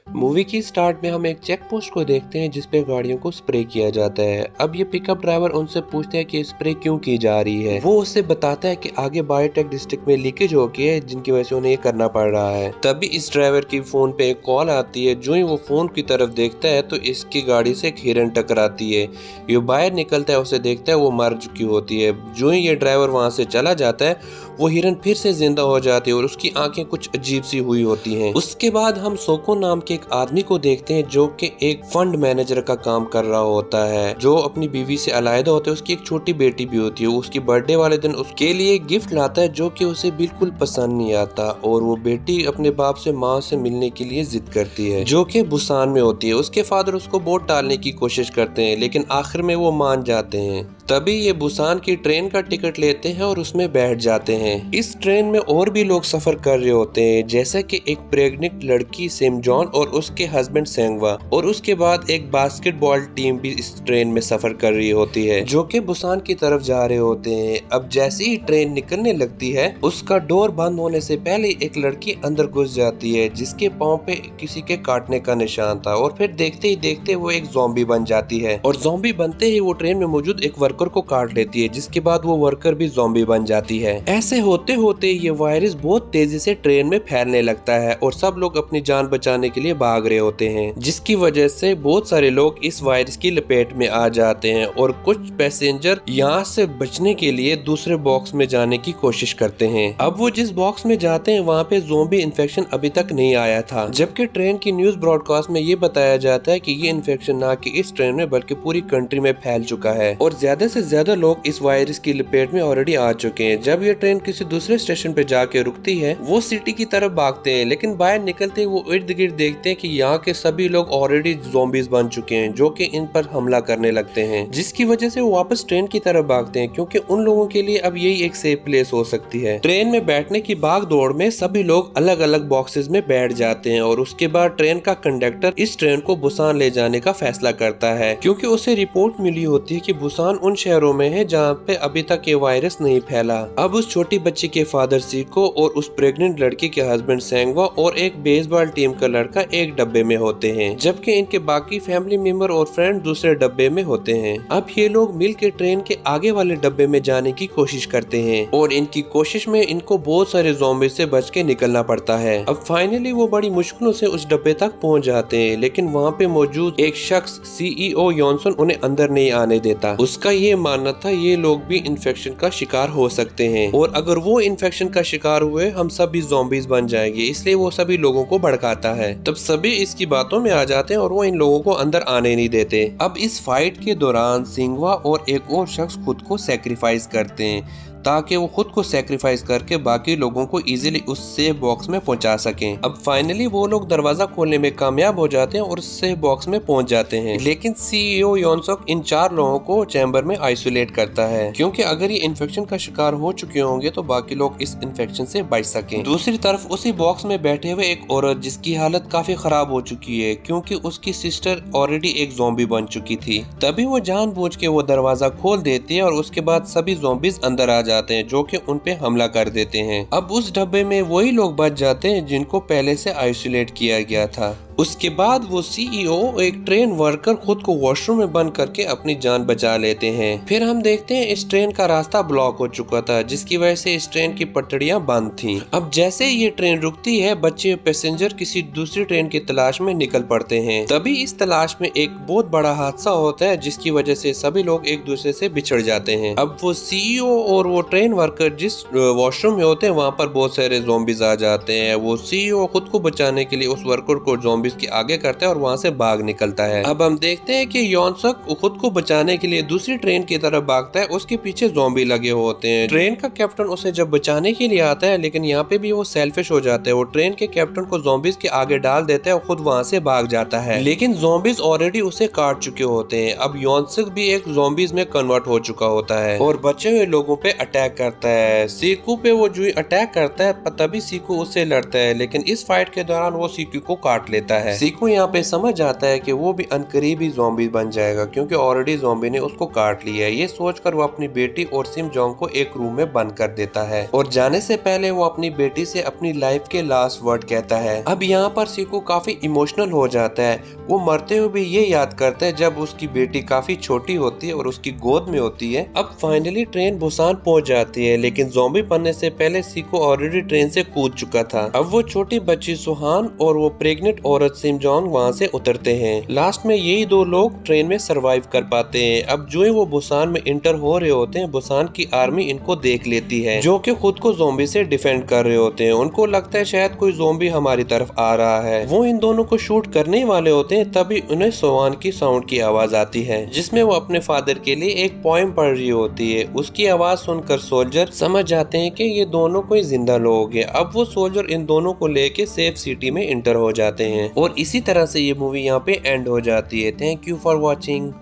Movie की start में हम एक चेक पोस्ट को देखते हैं जिसपे गाड़ियों को स्प्रे किया जाता है। अब ये पिकअप ड्राइवर उनसे पूछते हैं कि स्प्रे क्यों की जा रही है। वो उससे बताता है कि आगे बायोटेक डिस्ट्रिक्ट में लीकेज हो गई है जिनकी वजह से उन्हें ये करना पड़ रहा है। तभी इस ड्राइवर की फोन पे एक कॉल आती है। जो ही वो फोन की तरफ देखता है तो इसकी गाड़ी से एक हिरन टकराती है। ये बाहर निकलता है, उसे देखता है वो मर चुकी होती है। जो ही ये ड्राइवर वहां से चला जाता है वो हिरन फिर से जिंदा हो जाती है और उसकी आंखें कुछ अजीब सी हुई होती हैं। उसके बाद हम सोको नाम के एक आदमी को देखते हैं जो कि एक फंड मैनेजर का काम कर रहा होता है, जो अपनी बीवी से अलग होता है। उसकी एक छोटी बेटी भी होती है। उसकी बर्थडे वाले दिन उसके लिए गिफ्ट लाता है जो कि उसे बिल्कुल पसंद नहीं आता और वो बेटी अपने बाप से माँ से मिलने के लिए जिद करती है जो कि बुसान में होती है। उसके फादर उसको बोट टालने की कोशिश करते हैं लेकिन आखिर में वो मान जाते हैं। तभी ये बुसान की ट्रेन का टिकट लेते हैं और उसमें बैठ जाते हैं। इस ट्रेन में और भी लोग सफर कर रहे होते हैं जैसे कि एक प्रेग्नेंट लड़की सेम जॉन और उसके हस्बैंड सेंगवा, और उसके बाद एक बास्केटबॉल टीम भी इस ट्रेन में सफर कर रही होती है जो कि बुसान की तरफ जा रहे होते हैं। अब जैसे ही ट्रेन निकलने लगती है उसका डोर बंद होने से पहले एक लड़की अंदर घुस जाती है जिसके पाँव पे किसी के काटने का निशान था और फिर देखते ही देखते वो एक ज़ॉम्बी बन जाती है और ज़ॉम्बी बनते ही वो ट्रेन में मौजूद एक वर्कर को काट लेती है जिसके बाद वो वर्कर भी ज़ॉम्बी बन जाती है। ऐसे होते होते ये वायरस बहुत तेजी से ट्रेन में फैलने लगता है और सब लोग अपनी जान बचाने के लिए भाग रहे होते हैं जिसकी वजह से बहुत सारे लोग इस वायरस की लपेट में आ जाते हैं और कुछ पैसेंजर यहाँ से बचने के लिए दूसरे बॉक्स में जाने की कोशिश करते हैं। अब वो जिस बॉक्स में जाते हैं वहाँ पे ज़ॉम्बी इन्फेक्शन अभी तक नहीं आया था, जबकि ट्रेन की न्यूज ब्रॉडकास्ट में ये बताया जाता है कि ये इन्फेक्शन ना कि इस ट्रेन में बल्कि पूरी कंट्री में फैल चुका है और ज्यादा से ज्यादा लोग इस वायरस की लपेट में ऑलरेडी आ चुके हैं। जब ये ट्रेन किसी दूसरे स्टेशन पे जाके रुकती है वो सिटी की तरफ भागते हैं लेकिन बाहर निकलते वो इर्द गिर्द देखते हैं कि यहाँ के सभी लोग ऑलरेडी ज़ॉम्बीज बन चुके हैं जो कि इन पर हमला करने लगते हैं, जिसकी वजह से वो वापस ट्रेन की तरफ भागते हैं क्योंकि उन लोगों के लिए अब यही एक सेफ प्लेस हो सकती है। ट्रेन में बैठने की भाग दौड़ में सभी लोग अलग अलग बॉक्सेस में बैठ जाते हैं और उसके बाद ट्रेन का कंडक्टर इस ट्रेन को बुसान ले जाने का फैसला करता है क्योंकि उसे रिपोर्ट मिली होती है कि बुसान उन शहरों में है जहाँ पे अभी तक ये वायरस नहीं फैला। अब उस छोटी बच्ची के फादर सीको और उस प्रेग्नेंट लड़की के हस्बैंड सेंगवा और एक बेसबॉल टीम का लड़का एक डब्बे में होते हैं जबकि इनके बाकी फैमिली मेंबर और फ्रेंड दूसरे डब्बे में होते हैं। अब ये लोग मिलकर ट्रेन के आगे वाले डब्बे में जाने की कोशिश करते हैं और इनकी कोशिश में इनको बहुत सारे ज़ॉम्बी से बच के निकलना पड़ता है। अब फाइनली वो बड़ी मुश्किलों से उस डब्बे तक पहुंच जाते हैं लेकिन वहाँ पे मौजूद एक शख्स CEO यॉनसन उन्हें अंदर नहीं आने देता। उसका ये मानना था ये लोग भी इन्फेक्शन का शिकार हो सकते हैं और अगर वो इन्फेक्शन का शिकार हुए हम सभी ज़ॉम्बीज बन जाएंगे, इसलिए वो सभी लोगों को भड़काता है। तब सभी इसकी बातों में आ जाते हैं और वो इन लोगों को अंदर आने नहीं देते। अब इस फाइट के दौरान सिंगवा और एक और शख्स खुद को सेक्रीफाइस करते हैं ताकि वो खुद को सेक्रीफाइस करके बाकी लोगों को इजीली उस सेफ बॉक्स में पहुंचा सकें। अब फाइनली वो लोग दरवाजा खोलने में कामयाब हो जाते हैं और उस सेफ बॉक्स में पहुंच जाते हैं लेकिन CEO योनसोक इन 4 लोगों को चैम्बर में आइसोलेट करता है क्योंकि अगर ये इन्फेक्शन का शिकार हो चुके होंगे तो बाकी लोग इस इन्फेक्शन से बच सकें। दूसरी तरफ उसी बॉक्स में बैठे हुए एक औरत जिसकी हालत काफी खराब हो चुकी है क्योंकि उसकी सिस्टर ऑलरेडी एक ज़ॉम्बी बन चुकी थी। तभी वो जानबूझ के वो दरवाजा खोल देती है और उसके बाद सभी ज़ॉम्बीज अंदर आ जाते हैं जो कि उन पे हमला कर देते हैं। अब उस डब्बे में वही लोग बच जाते हैं जिनको पहले से आइसोलेट किया गया था। उसके बाद वो CEO एक ट्रेन वर्कर खुद को वॉशरूम में बंद करके अपनी जान बचा लेते हैं। फिर हम देखते हैं इस ट्रेन का रास्ता ब्लॉक हो चुका था जिसकी वजह से इस ट्रेन की पटरियां बंद थीं। अब जैसे ही ये ट्रेन रुकती है बच्चे पैसेंजर किसी दूसरी ट्रेन की तलाश में निकल पड़ते हैं। तभी इस तलाश में एक बहुत बड़ा हादसा होता है जिसकी वजह से सभी लोग एक दूसरे से बिछड़ जाते हैं। अब वो CEO और वो ट्रेन वर्कर जिस वॉशरूम में होते हैं वहाँ पर बहुत सारे ज़ॉम्बीज आ जाते हैं। वो CEO खुद को बचाने के लिए उस वर्कर को ज़ॉम्बी के आगे करता है और वहां से भाग निकलता है। अब हम देखते हैं कि योनसक खुद को बचाने के लिए दूसरी ट्रेन की तरफ भागता है, उसके पीछे ज़ॉम्बी लगे होते हैं। ट्रेन का कैप्टन उसे जब बचाने के लिए आता है लेकिन यहाँ पे भी वो सेल्फिश हो जाता है। वो ट्रेन के कैप्टन को ज़ॉम्बीज के आगे डाल देता है और खुद वहां से भाग जाता है लेकिन ज़ॉम्बीज ऑलरेडी उसे काट चुके होते हैं। अब योनसक भी एक ज़ॉम्बीज में कन्वर्ट हो चुका होता है और बचे हुए लोगों पे अटैक करता है। सीकू पे वो जो अटैक करता है तभी सीकू उससे लड़ता है लेकिन इस फाइट के दौरान वो सीकू को काट लेता जाता है। सीको यहाँ पे समझ जाता है कि वो भी अनकरीब ही ज़ॉम्बी बन जाएगा क्योंकि ऑलरेडी ज़ॉम्बी ने उसको काट लिया है। ये सोचकर वो अपनी बेटी और सिम जोंग को एक रूम में बंद कर देता है और जाने से पहले वो अपनी बेटी से अपनी लाइफ के लास्ट वर्ड कहता है। अब यहाँ पर सीको काफी इमोशनल हो जाता है। वो मरते हुए भी ये याद करता है जब उसकी बेटी काफी छोटी होती है और उसकी गोद में होती है। अब फाइनली ट्रेन बुसान पहुंच जाती है, लेकिन ज़ॉम्बी बनने से पहले सीको ऑलरेडी ट्रेन से कूद चुका था। अब वो छोटी बच्ची सुहान और वो प्रेग्नेंट औरत सिम जोंग वहाँ से उतरते हैं। लास्ट में यही दो लोग ट्रेन में सरवाइव कर पाते हैं। अब जो ही वो बुसान में इंटर हो रहे होते हैं, बुसान की आर्मी इनको देख लेती है जो कि खुद को ज़ॉम्बी से डिफेंड कर रहे होते हैं। उनको लगता है शायद कोई ज़ॉम्बी हमारी तरफ आ रहा है। वो इन दोनों को शूट करने वाले होते हैं, तभी उन्हें सोवान की साउंड की आवाज आती है जिसमें वो अपने फादर के लिए एक पोएम पढ़ रही होती है। उसकी आवाज सुनकर सोल्जर समझ जाते हैं कि ये दोनों कोई जिंदा लोग हैं। अब वो सोल्जर इन दोनों को लेके सेफ सिटी में इंटर हो जाते हैं और इसी तरह से ये मूवी यहाँ पे एंड हो जाती है। Thank you for watching.